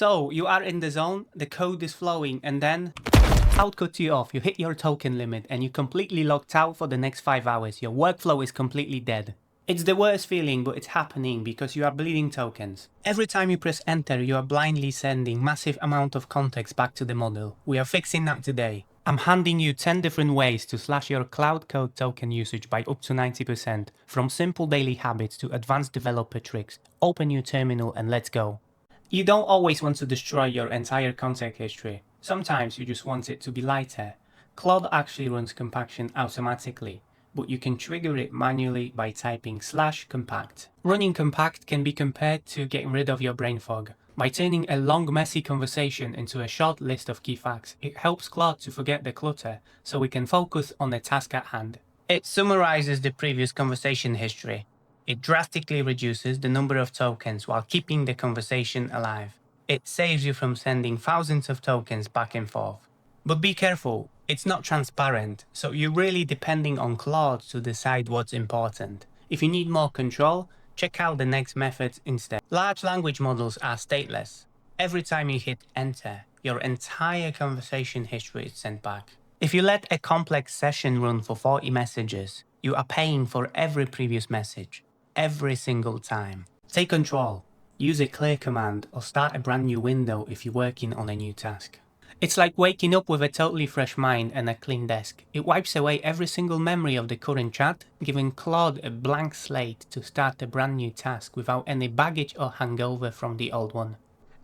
So you are in the zone, the code is flowing, and then Claude cuts you off, you hit your token limit, and you're completely locked out for the next 5 hours. Your workflow is completely dead. It's the worst feeling, but it's happening because you are bleeding tokens. Every time you press enter, you are blindly sending massive amount of context back to the model. We are fixing that today. I'm handing you 10 different ways to slash your Claude Code token usage by up to 90%. From simple daily habits to advanced developer tricks. Open your terminal and let's go. You don't always want to destroy your entire context history. Sometimes you just want it to be lighter. Claude actually runs compaction automatically, but you can trigger it manually by typing /compact. Running compact can be compared to getting rid of your brain fog. By turning a long messy conversation into a short list of key facts, it helps Claude to forget the clutter so we can focus on the task at hand. It summarizes the previous conversation history. It drastically reduces the number of tokens while keeping the conversation alive. It saves you from sending thousands of tokens back and forth. But be careful, it's not transparent, so you're really depending on Claude to decide what's important. If you need more control, check out the next methods instead. Large language models are stateless. Every time you hit enter, your entire conversation history is sent back. If you let a complex session run for 40 messages, you are paying for every previous message. Every single time. Take control, use a clear command, or start a brand new window if you're working on a new task. It's like waking up with a totally fresh mind and a clean desk. It wipes away every single memory of the current chat, giving Claude a blank slate to start a brand new task without any baggage or hangover from the old one.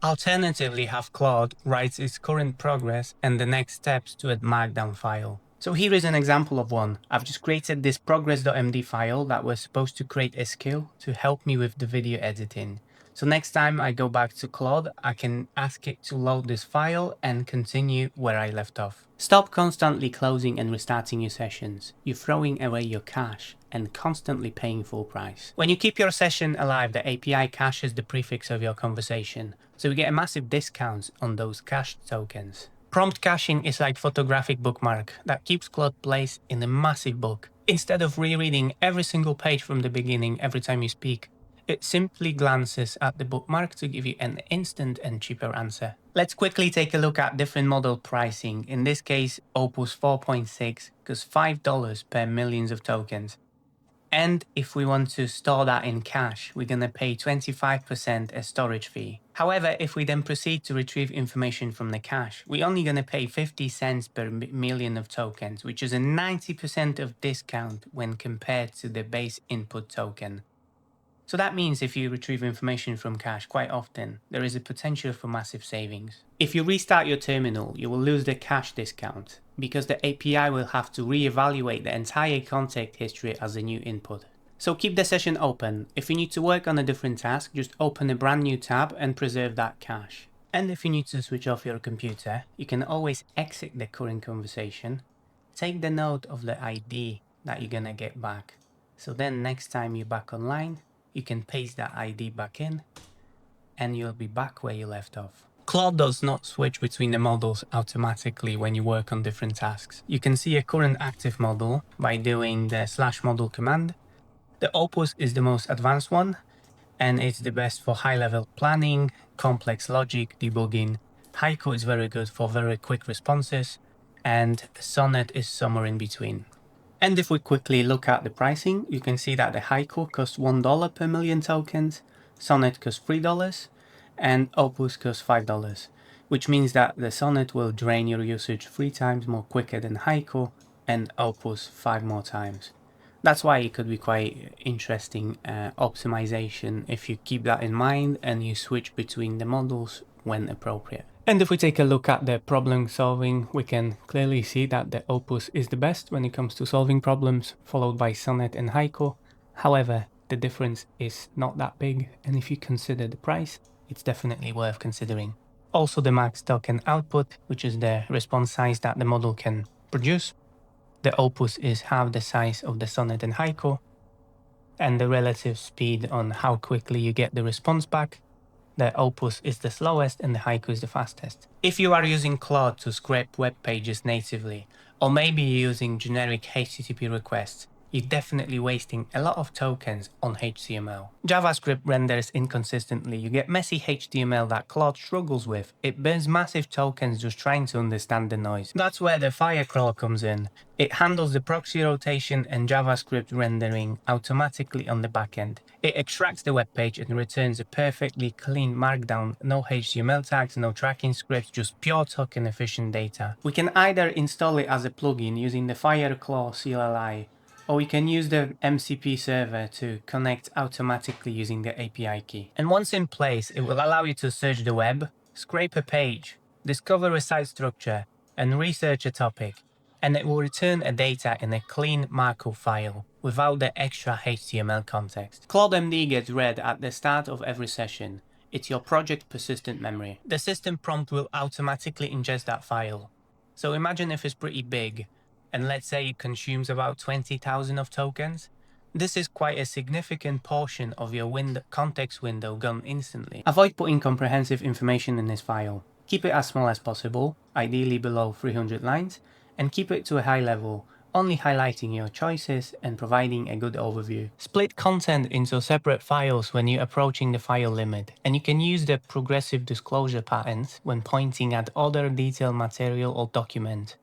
Alternatively, have Claude write its current progress and the next steps to a markdown file. So here is an example of one. I've just created this progress.md file that was supposed to create a skill to help me with the video editing. So next time I go back to Claude, I can ask it to load this file and continue where I left off. Stop constantly closing and restarting your sessions. You're throwing away your cache and constantly paying full price. When you keep your session alive, the API caches the prefix of your conversation, so you get a massive discount on those cached tokens. Prompt caching is like photographic bookmark that keeps Claude place in a massive book. Instead of rereading every single page from the beginning every time you speak, it simply glances at the bookmark to give you an instant and cheaper answer. Let's quickly take a look at different model pricing. In this case, Opus 4.6 costs $5 per millions of tokens. And if we want to store that in cache, we're going to pay 25% as storage fee. However, if we then proceed to retrieve information from the cache, we're only going to pay 50 cents per million of tokens, which is a 90% of discount when compared to the base input token. So that means if you retrieve information from cache quite often, there is a potential for massive savings. If you restart your terminal, you will lose the cache discount because the API will have to reevaluate the entire context history as a new input. So keep the session open. If you need to work on a different task, just open a brand new tab and preserve that cache. And if you need to switch off your computer, you can always exit the current conversation, take the note of the ID that you're gonna get back. So then next time you're back online, you can paste that ID back in and you'll be back where you left off. Claude does not switch between the models automatically when you work on different tasks. You can see a current active model by doing the /model command. The Opus is the most advanced one and it's the best for high-level planning, complex logic, debugging. Haiku is very good for very quick responses and Sonnet is somewhere in between. And if we quickly look at the pricing, you can see that the Haiku costs $1 per million tokens, Sonnet costs $3, and Opus costs $5, which means that the Sonnet will drain your usage 3 times more quicker than Haiku and Opus 5 more times. That's why it could be quite interesting optimization if you keep that in mind and you switch between the models when appropriate. And if we take a look at the problem solving, we can clearly see that the Opus is the best when it comes to solving problems, followed by Sonnet and Haiku. However, the difference is not that big, and if you consider the price, it's definitely worth considering. Also the max token output, which is the response size that the model can produce. The Opus is half the size of the Sonnet and Haiku, and the relative speed on how quickly you get the response back. The Opus is the slowest and the Haiku is the fastest. If you are using Claude to scrape web pages natively, or maybe you're using generic HTTP requests, you're definitely wasting a lot of tokens on HTML. JavaScript renders inconsistently. You get messy HTML that Claude struggles with. It burns massive tokens just trying to understand the noise. That's where the Firecrawl comes in. It handles the proxy rotation and JavaScript rendering automatically on the backend. It extracts the web page and returns a perfectly clean markdown, no HTML tags, no tracking scripts, just pure token efficient data. We can either install it as a plugin using the Firecrawl CLI, or we can use the MCP server to connect automatically using the API key. And once in place, it will allow you to search the web, scrape a page, discover a site structure, and research a topic. And it will return a data in a clean markup file without the extra HTML context. Claude MD gets read at the start of every session. It's your project persistent memory. The system prompt will automatically ingest that file. So imagine if it's pretty big, and let's say it consumes about 20,000 of tokens. This is quite a significant portion of your context window gone instantly. Avoid putting comprehensive information in this file. Keep it as small as possible, ideally below 300 lines, and keep it to a high level, only highlighting your choices and providing a good overview. Split content into separate files when you're approaching the file limit, and you can use the progressive disclosure patterns when pointing at other detailed material or document.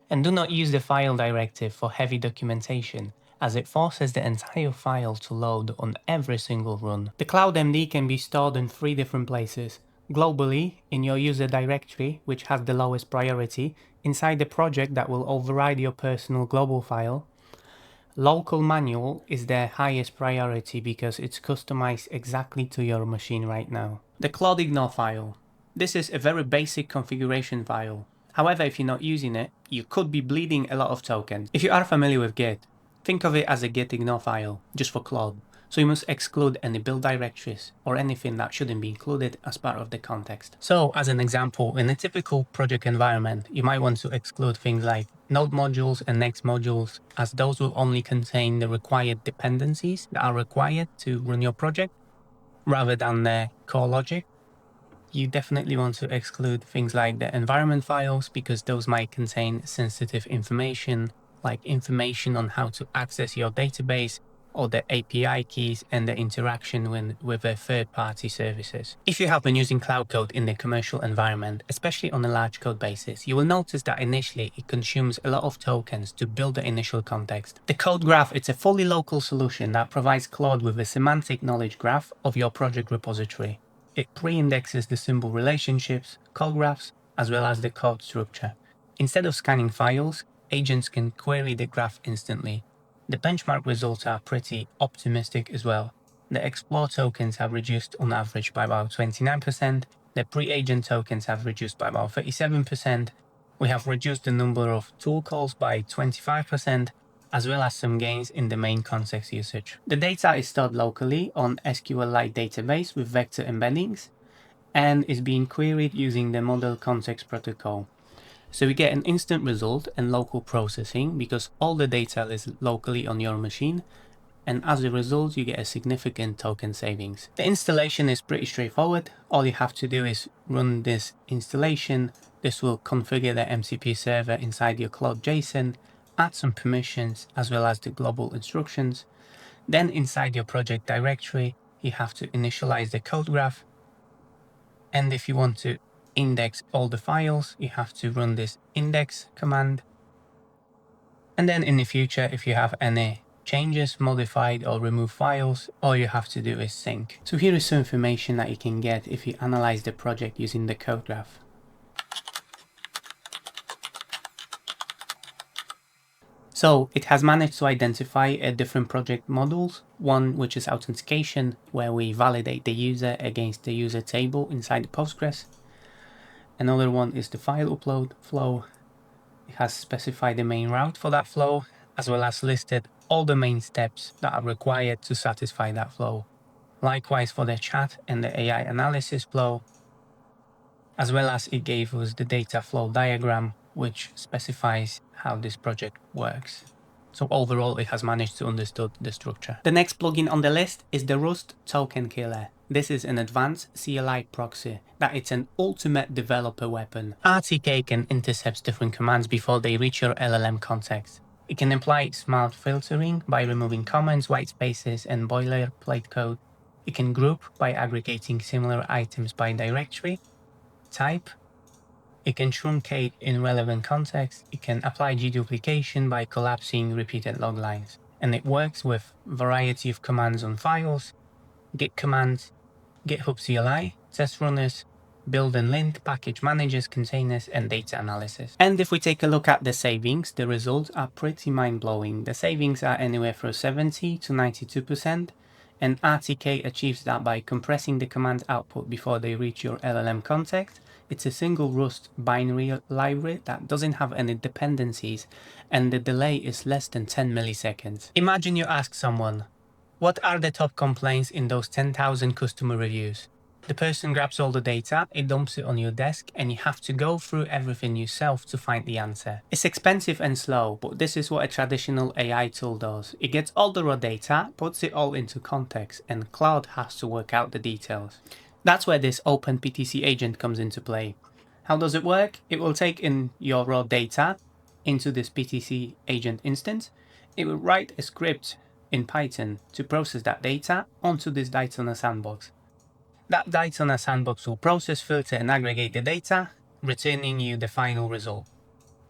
And do not use the file directive for heavy documentation, as it forces the entire file to load on every single run. The Claude MD can be stored in 3 different places. Globally, in your user directory, which has the lowest priority, inside the project that will override your personal global file. Local manual is the highest priority because it's customized exactly to your machine right now. The Claude ignore file. This is a very basic configuration file. However, if you're not using it, you could be bleeding a lot of tokens. If you are familiar with Git, think of it as a git ignore file, just for Claude. So you must exclude any build directories or anything that shouldn't be included as part of the context. So as an example, in a typical project environment, you might want to exclude things like node modules and next modules, as those will only contain the required dependencies that are required to run your project, rather than the core logic. You definitely want to exclude things like the environment files, because those might contain sensitive information, like information on how to access your database, or the API keys and the interaction with the third-party services. If you have been using Claude Code in the commercial environment, especially on a large code basis, you will notice that initially it consumes a lot of tokens to build the initial context. The code graph is a fully local solution that provides Claude with a semantic knowledge graph of your project repository. It pre-indexes the symbol relationships, call graphs, as well as the code structure. Instead of scanning files, agents can query the graph instantly. The benchmark results are pretty optimistic as well. The explore tokens have reduced on average by about 29%, the pre-agent tokens have reduced by about 37%, we have reduced the number of tool calls by 25%, as well as some gains in the main context usage. The data is stored locally on SQLite database with vector embeddings, and is being queried using the model context protocol. So we get an instant result and local processing because all the data is locally on your machine, and as a result you get a significant token savings. The installation is pretty straightforward. All you have to do is run this installation. This will configure the MCP server inside your Claude JSON, add some permissions as well as the global instructions. Then inside your project directory you have to initialize the code graph, and if you want to index all the files, you have to run this index command. And then in the future, if you have any changes, modified or remove files, all you have to do is sync. So here is some information that you can get if you analyze the project using the code graph. So it has managed to identify different project models, one which is authentication, where we validate the user against the user table inside the Postgres. Another one is the file upload flow. It has specified the main route for that flow, as well as listed all the main steps that are required to satisfy that flow. Likewise for the chat and the AI analysis flow, as well as it gave us the data flow diagram, which specifies how this project works. So overall, it has managed to understand the structure. The next plugin on the list is the Rust Token Killer. This is an advanced CLI proxy that it's an ultimate developer weapon. RTK can intercept different commands before they reach your LLM context. It can apply smart filtering by removing comments, white spaces, and boilerplate code. It can group by aggregating similar items by directory, type. It can truncate in relevant context. It can apply deduplication by collapsing repeated log lines. And it works with variety of commands on files, Git commands, GitHub CLI, test runners, build and lint, package managers, containers, and data analysis. And if we take a look at the savings, the results are pretty mind-blowing. The savings are anywhere from 70 to 92%, and RTK achieves that by compressing the command output before they reach your LLM context. It's a single Rust binary library that doesn't have any dependencies, and the delay is less than 10 milliseconds. Imagine you ask someone, what are the top complaints in those 10,000 customer reviews? The person grabs all the data, it dumps it on your desk, and you have to go through everything yourself to find the answer. It's expensive and slow, but this is what a traditional AI tool does. It gets all the raw data, puts it all into context, and Claude has to work out the details. That's where this Open PTC agent comes into play. How does it work? It will take in your raw data into this PTC agent instance. It will write a script in Python to process that data onto this Daytona sandbox. That Daytona sandbox will process, filter, and aggregate the data, returning you the final result.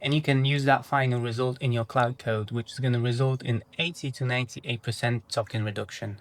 And you can use that final result in your Claude Code, which is going to result in 80 to 98% token reduction.